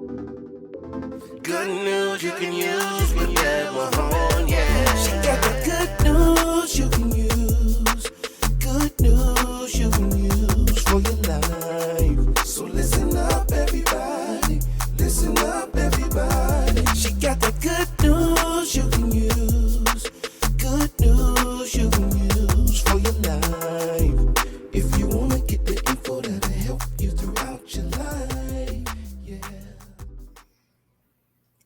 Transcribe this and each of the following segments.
Good news you can use whenever on, yeah. She got the good news you can use. Good news you can use for your life. So listen up, everybody. Listen up, everybody. She got the good news you can use. Good news you can use for your life. If you want to get the info that'll help you throughout your life, yeah.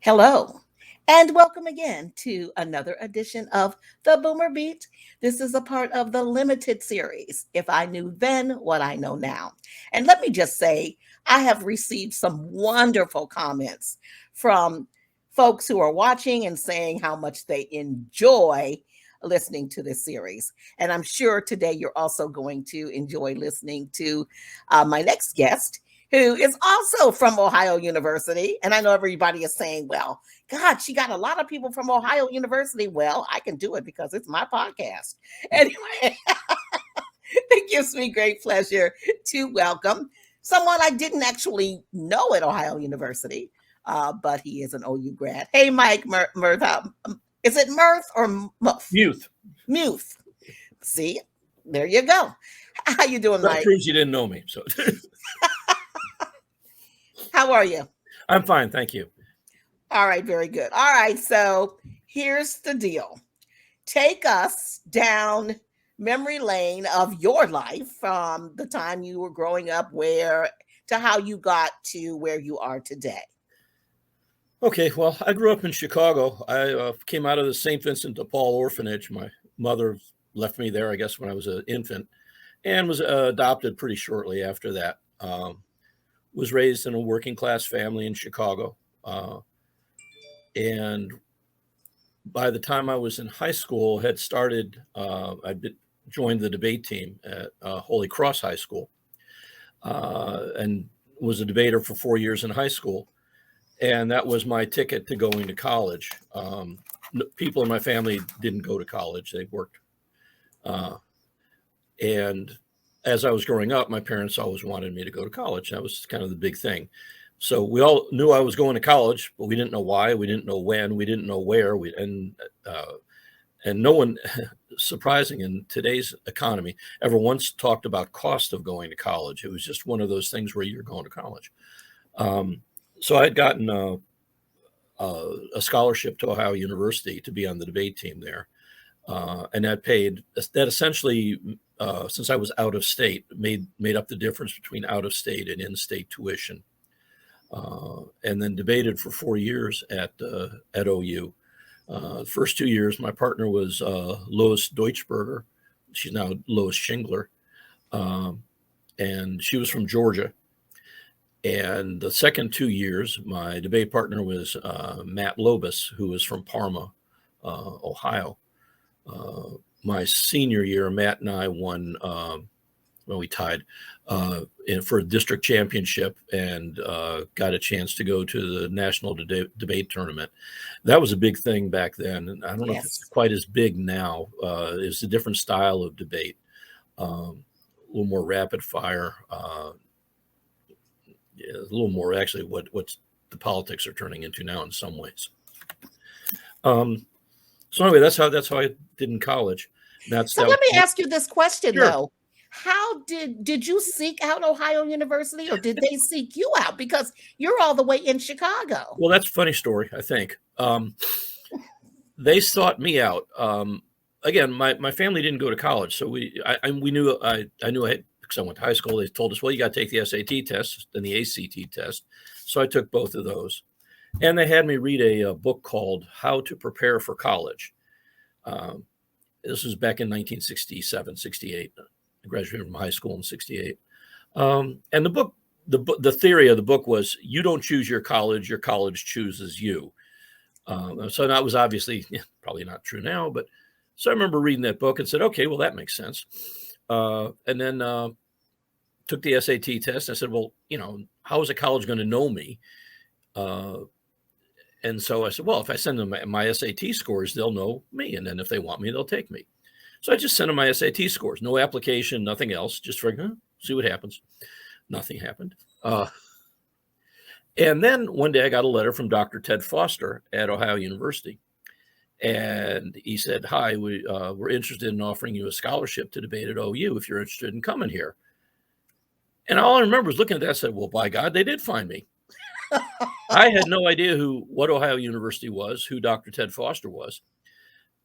Hello, and welcome again to another edition of The Boomer Beat. This is a part of the limited series, If I Knew Then What I Know Now. And let me just say, I have received some wonderful comments from folks who are watching and saying how much they enjoy listening to this series. And I'm sure today you're also going to enjoy listening to my next guest, who is also from Ohio University. And I know everybody is saying, well, God, she got a lot of people from Ohio University. Well, I can do it because it's my podcast. Anyway, it gives me great pleasure to welcome someone I didn't actually know at Ohio University, but he is an OU grad. Hey, Mike Muth. Is it Muth or Muth? Muth. Muth. See, there you go. How you doing, That Mike? proves you didn't know me. So How are you? I'm fine, thank you. All right, very good. All right, so here's the deal. Take us down memory lane of your life from the time you were growing up where to how you got to where you are today. Okay, well, I grew up in Chicago. I came out of the St. Vincent de Paul orphanage. My mother left me there, I guess, when I was an infant, and was adopted pretty shortly after that. Was raised in a working class family in Chicago. And by the time I was in high school, had started, joined the debate team at Holy Cross High School, and was a debater for 4 years in high school. And that was my ticket to going to college. People in my family didn't go to college, they worked. And as I was growing up, my parents always wanted me to go to college. That was kind of the big thing. So we all knew I was going to college, but we didn't know why, we didn't know when, we didn't know where. And no one, surprising in today's economy, ever once talked about cost of going to college. It was just one of those things where you're going to college. So I had gotten a scholarship to Ohio University to be on the debate team there. And that essentially, since I was out of state, made up the difference between out of state and in-state tuition. And then debated for 4 years at OU. The first 2 years, my partner was Lois Deutschberger. She's now Lois Schingler. And she was from Georgia. And the second 2 years, my debate partner was Matt Lobus, who was from Parma, Ohio. My senior year, Matt and I won, we tied for a district championship and got a chance to go to the national debate tournament. That was a big thing back then. And I don't know if it's quite as big now. It's a different style of debate, a little more rapid fire. A little more actually what the politics are turning into now in some ways. So anyway, that's how I did in college. Let me ask you this question, though. How did you seek out Ohio University, or did they seek you out? Because you're all the way in Chicago. Well, that's a funny story, I think. They sought me out. Again, my family didn't go to college, so we knew I had, because I went to high school. They told us, well, you got to take the SAT test and the ACT test. So I took both of those. And they had me read a book called How to Prepare for College. This was back in 1967, 68. I graduated from high school in 68. And the book, the theory of the book was, you don't choose your college chooses you. So that was obviously probably not true now, but so I remember reading that book and said, okay, well, that makes sense. And then took the SAT test. I said, well, how is a college going to know me? And so I said, well, if I send them my SAT scores, they'll know me. And then if they want me, they'll take me. So I just sent them my SAT scores, no application, nothing else, just for see what happens. Nothing happened. And then one day I got a letter from Dr. Ted Foster at Ohio University. And he said, hi, we're interested in offering you a scholarship to debate at OU if you're interested in coming here. And all I remember was looking at that and said, well, by God, they did find me. I had no idea what Ohio University was, who Dr. Ted Foster was.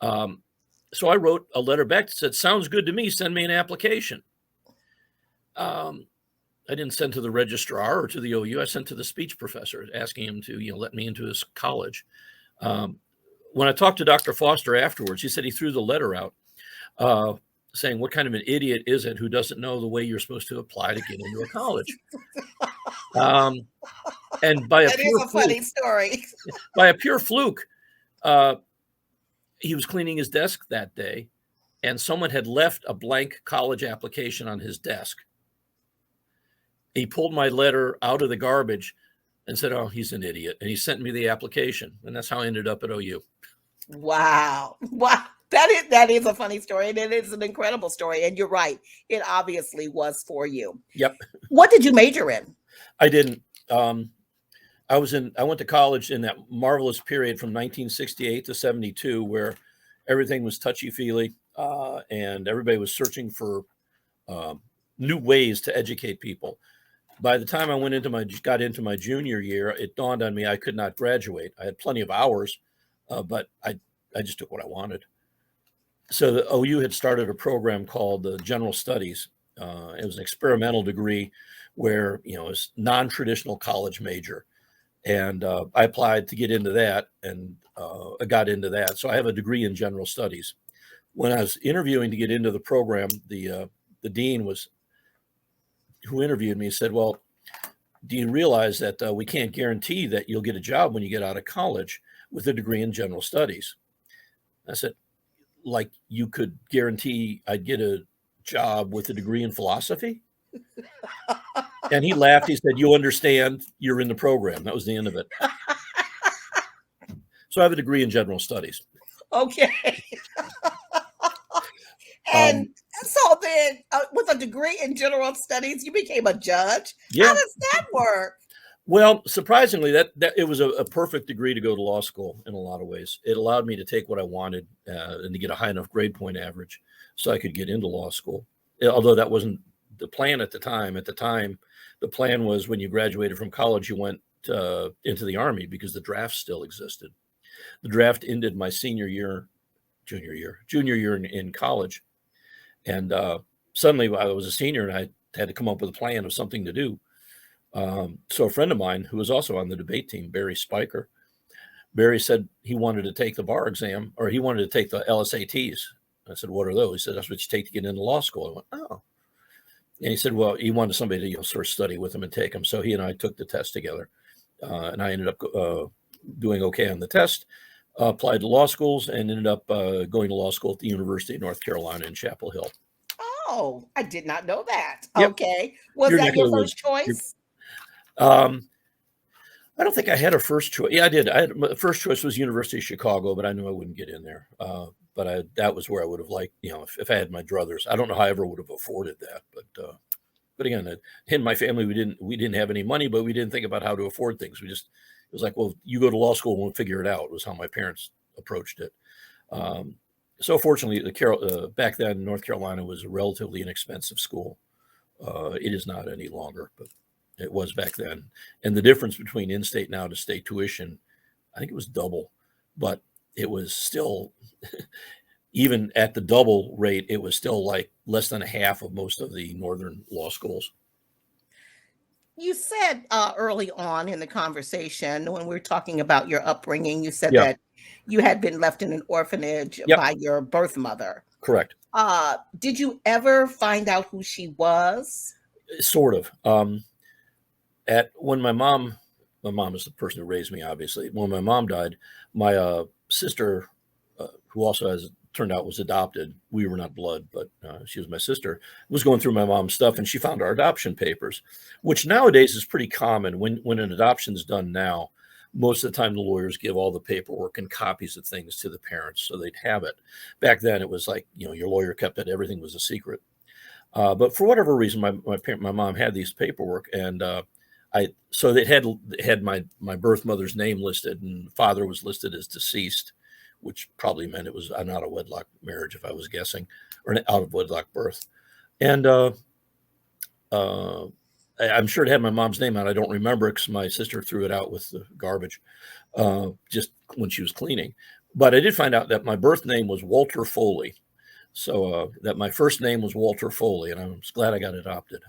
So I wrote a letter back that said, sounds good to me, send me an application. I didn't send to the registrar or to the OU. I sent to the speech professor asking him to, let me into his college. When I talked to Dr. Foster afterwards, he said he threw the letter out saying, what kind of an idiot is it who doesn't know the way you're supposed to apply to get into a college? And by a that is a funny story. By a pure fluke, he was cleaning his desk that day, and someone had left a blank college application on his desk. He pulled my letter out of the garbage and said, oh, he's an idiot. And he sent me the application. And that's how I ended up at OU. Wow. Wow. That is a funny story. And it is an incredible story. And you're right. It obviously was for you. Yep. What did you major in? I didn't. I went to college in that marvelous period from 1968 to 72, where everything was touchy-feely and everybody was searching for new ways to educate people. By the time I got into my junior year, it dawned on me I could not graduate. I had plenty of hours, but I just took what I wanted. So the OU had started a program called the General Studies. It was an experimental degree where, it was non-traditional college major. And I applied to get into that, and I got into that. So I have a degree in General Studies. When I was interviewing to get into the program, the dean who interviewed me said, well, do you realize that we can't guarantee that you'll get a job when you get out of college with a degree in General Studies? I said, like you could guarantee I'd get a job with a degree in philosophy? And he laughed. He said, you understand, you're in the program. That was the end of it. So I have a degree in General Studies. Okay. And so then with a degree in General Studies, you became a judge? Yeah. How does that work? Well, surprisingly, that it was a perfect degree to go to law school in a lot of ways. It allowed me to take what I wanted and to get a high enough grade point average so I could get into law school. Although that wasn't the plan at the time. At the time, the plan was when you graduated from college, you went into the Army because the draft still existed. The draft ended my junior year in college. And suddenly I was a senior and I had to come up with a plan of something to do. So a friend of mine who was also on the debate team, Barry said he wanted to take the bar exam, or he wanted to take the LSATs. I said, what are those? He said, that's what you take to get into law school. I went, oh. And he said, well, he wanted somebody to sort of study with him and take them. So he and I took the test together. And I ended up doing okay on the test, applied to law schools, and ended up going to law school at the University of North Carolina in Chapel Hill. Oh, I did not know that. Yep. Okay. Was that your first choice? I don't think I had a first choice. Yeah, I did. My first choice was University of Chicago, but I knew I wouldn't get in there. But that was where I would have liked, if I had my druthers. I don't know how I ever would have afforded that. But again, in my family, we didn't have any money, but we didn't think about how to afford things. It was like, well, you go to law school and we'll figure it out, was how my parents approached it. So fortunately, back then, North Carolina was a relatively inexpensive school. It is not any longer, but it was back then. And the difference between in-state and out-of-state tuition, I think it was double, but it was still, even at the double rate, it was still like less than a half of most of the northern law schools. You said early on in the conversation, when we were talking about your upbringing, you said that you had been left in an orphanage by your birth mother. Correct. Did you ever find out who she was? Sort of. When my mom is the person who raised me, obviously. When my mom died, my sister, who also turned out was adopted, we were not blood, but she was my sister, was going through my mom's stuff, and she found our adoption papers, which nowadays is pretty common. When an adoption is done now, most of the time the lawyers give all the paperwork and copies of things to the parents so they'd have it. Back then it was like, your lawyer kept it, everything was a secret. But for whatever reason, my mom had these paperwork, and So it had my birth mother's name listed, and father was listed as deceased, which probably meant it was an out of wedlock marriage, if I was guessing, or an out of wedlock birth. And I'm sure it had my mom's name on it. I don't remember it because my sister threw it out with the garbage just when she was cleaning. But I did find out that my birth name was Walter Foley. So that my first name was Walter Foley, and I'm glad I got adopted.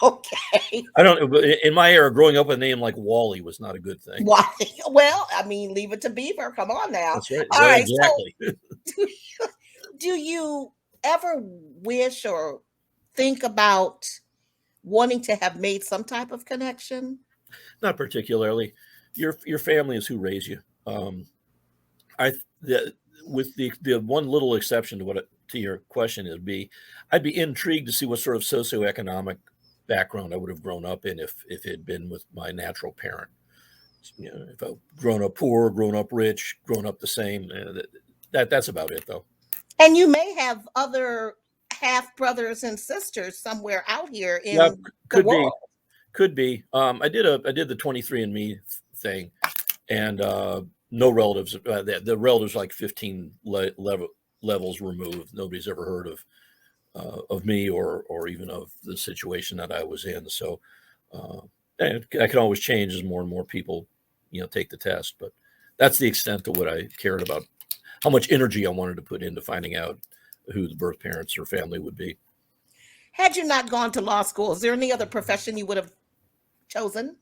Okay. I don't. In my era, growing up with a name like Wally was not a good thing. Why? Well, I mean, leave it to Beaver. Come on now. That's right. All Well, right. exactly. So, do you ever wish or think about wanting to have made some type of connection? Not particularly. Your family is who raised you. I the, with the one little exception to your question I'd be intrigued to see what sort of socioeconomic background I would have grown up in if it had been with my natural parent. If I've grown up poor, grown up rich, grown up the same. That's about it, though. And you may have other half brothers and sisters somewhere out here in Yeah, the could be. world. Could be. I did the 23andMe thing, and no relatives. The relatives like 15 levels removed. Nobody's ever heard of me or even of the situation that I was in. So I can always change as more and more people, take the test. But that's the extent of what I cared about. How much energy I wanted to put into finding out who the birth parents or family would be. Had you not gone to law school, is there any other profession you would have chosen?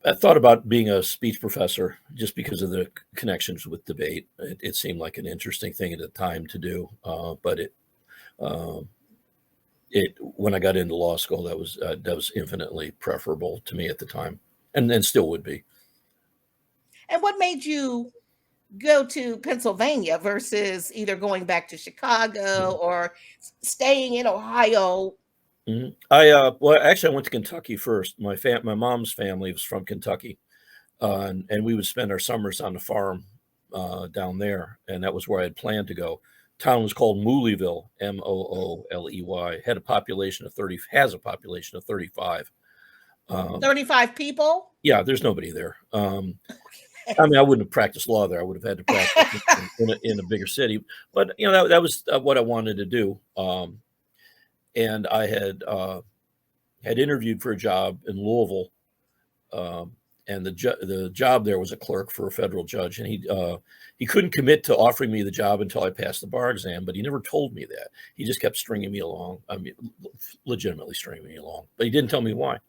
I thought about being a speech professor just because of the connections with debate. It seemed like an interesting thing at the time to do, but when I got into law school, that was infinitely preferable to me at the time, and still would be. And what made you go to Pennsylvania versus either going back to Chicago or staying in Ohio? Mm-hmm. Actually, I went to Kentucky first. My mom's family was from Kentucky, and we would spend our summers on the farm down there, and that was where I had planned to go. Town was called Mooleyville, Mooley. Has a population of 35. 35 people? Yeah, there's nobody there. I mean, I wouldn't have practiced law there. I would have had to practice in a bigger city. But that was what I wanted to do. And I had interviewed for a job in Louisville, and the job there was a clerk for a federal judge, and he couldn't commit to offering me the job until I passed the bar exam, but he never told me that. He just kept stringing me along. I mean, legitimately stringing me along, but he didn't tell me why.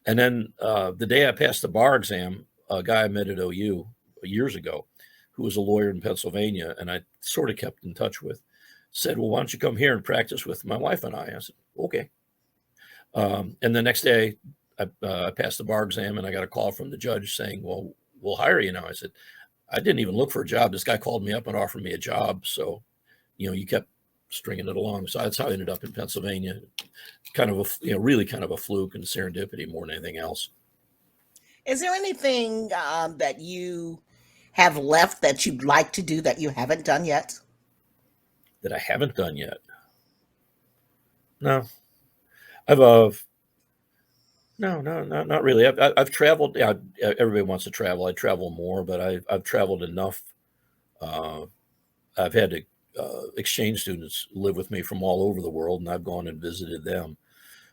And then the day I passed the bar exam, a guy I met at OU years ago, who was a lawyer in Pennsylvania, and I sort of kept in touch with, said, "Well, why don't you come here and practice with my wife and I?" I said, "Okay." And the next day, I passed the bar exam, and I got a call from the judge saying, "Well, we'll hire you now." I said, "I didn't even look for a job. This guy called me up and offered me a job." So, you kept stringing it along. So that's how I ended up in Pennsylvania. Kind of really kind of a fluke and serendipity more than anything else. Is there anything that you have left that you'd like to do that you haven't done yet? That I haven't done yet? No. I've no, not really. I've traveled. Yeah, everybody wants to travel. I travel more, but I've traveled enough. I've had exchange students live with me from all over the world, and I've gone and visited them.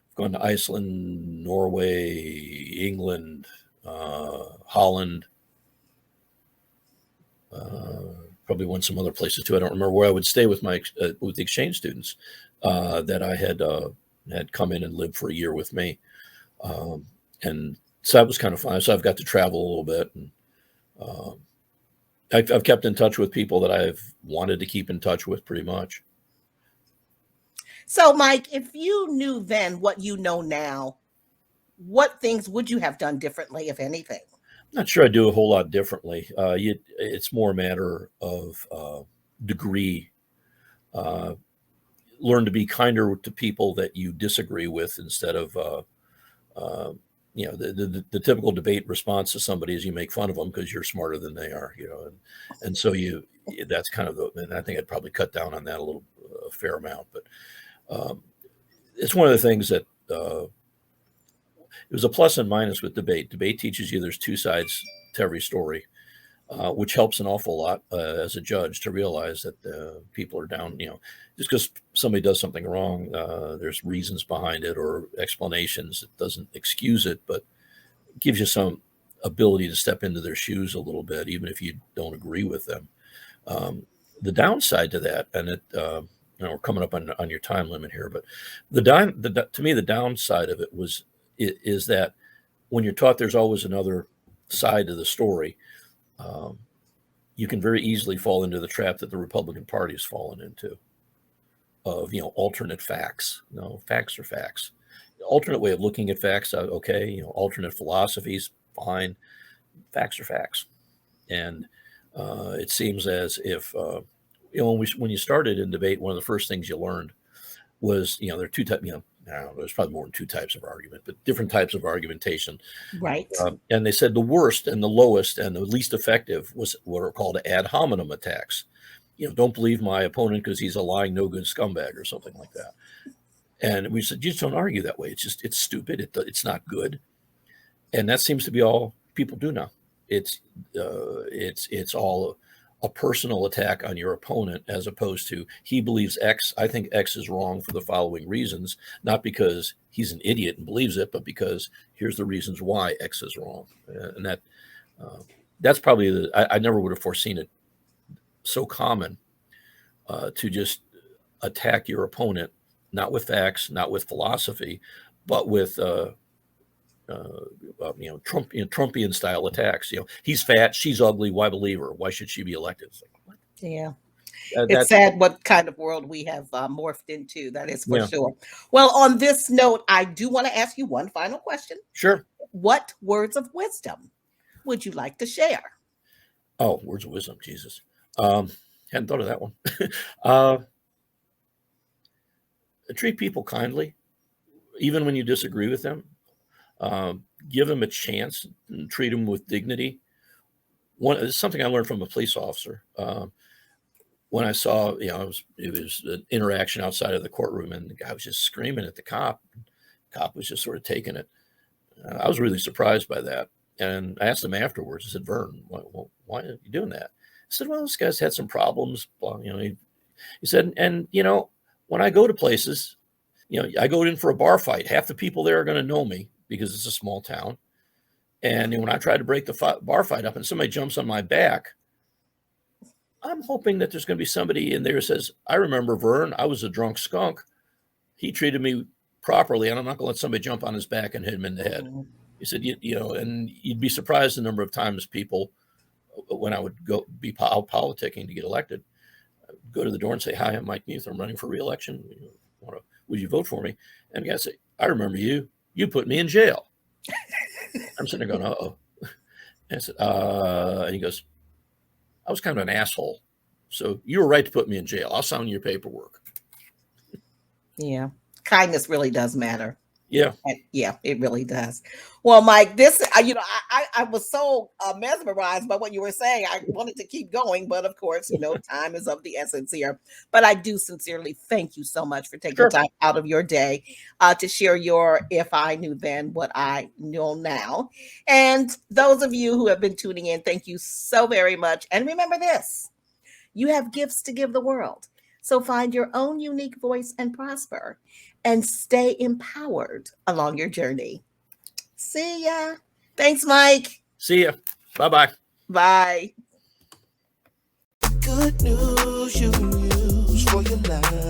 I've gone to Iceland, Norway, England, Holland. Probably went some other places too. I don't remember where I would stay with with the exchange students that I had come in and lived for a year with me. And so that was kind of fun. So I've got to travel a little bit, and I've kept in touch with people that I've wanted to keep in touch with pretty much. So, Mike, if you knew then what you know now, what things would you have done differently, if anything? Not sure I do a whole lot differently. It's more a matter of degree. Learn to be kinder to people that you disagree with instead of the typical debate response to somebody is you make fun of them because you're smarter than they are, and so that's kind of and I think I'd probably cut down on that a fair amount, but it's one of the things that was a plus and minus with debate. Debate teaches you there's two sides to every story, which helps an awful lot as a judge to realize that people are down, just because somebody does something wrong, there's reasons behind it or explanations. It doesn't excuse it, but gives you some ability to step into their shoes a little bit, even if you don't agree with them. The downside to that, and we're coming up on your time limit here, but to me, the downside of it is that when you're taught there's always another side to the story, you can very easily fall into the trap that the Republican Party has fallen into of, alternate facts. No, facts are facts. Alternate way of looking at facts, okay. Alternate philosophies, fine. Facts are facts. And it seems as if, when you started in debate, one of the first things you learned was, there are two types, there's probably more than two types of argument, but different types of argumentation. Right. And they said the worst and the lowest and the least effective was what are called ad hominem attacks. Don't believe my opponent because he's a lying, no good scumbag or something like that. And we said, you just don't argue that way. It's stupid. It's not good. And that seems to be all people do now. It's all a personal attack on your opponent, as opposed to he believes X. I think X is wrong for the following reasons, not because he's an idiot and believes it, but because here's the reasons why X is wrong. And that's probably I never would have foreseen it so common to just attack your opponent, not with facts, not with philosophy, but with Trumpian style attacks. He's fat, she's ugly. Why believe her? Why should she be elected? It's like, what? Yeah. It's sad what kind of world we have morphed into. That is for sure. Well, on this note, I do want to ask you one final question. Sure. What words of wisdom would you like to share? Oh, words of wisdom, Jesus. Hadn't thought of that one. Treat people kindly, even when you disagree with them. Give them a chance and treat them with dignity. It's something I learned from a police officer. When I saw, it was an interaction outside of the courtroom, and the guy was just screaming at the cop. The cop was just sort of taking it. I was really surprised by that. And I asked him afterwards, I said, Vern, why are you doing that? I said, well, this guy's had some problems. He said, and, when I go to places, I go in for a bar fight. Half the people there are going to know me because it's a small town. And when I try to break the bar fight up and somebody jumps on my back, I'm hoping that there's going to be somebody in there who says, I remember Vern, I was a drunk skunk. He treated me properly, and I'm not going to let somebody jump on his back and hit him in the head. He said, and you'd be surprised the number of times people, when I would go be out politicking to get elected, go to the door and say, hi, I'm Mike Muth. I'm running for re-election. Would you vote for me? And the guy say, I remember you. You put me in jail. I'm sitting there going, uh-oh. And I said, and he goes, I was kind of an asshole. So you were right to put me in jail. I'll sign your paperwork. Yeah. Kindness really does matter. Yeah. Yeah, it really does. Well, Mike, this, I was so mesmerized by what you were saying. I wanted to keep going, but of course, time is of the essence here. But I do sincerely thank you so much for taking time out of your day to share your If I Knew Then What I Know Now. And those of you who have been tuning in, thank you so very much. And remember this, you have gifts to give the world. So find your own unique voice and prosper, and stay empowered along your journey. See ya. Thanks, Mike. See ya. Bye-bye. Bye. Good news you can use for your life.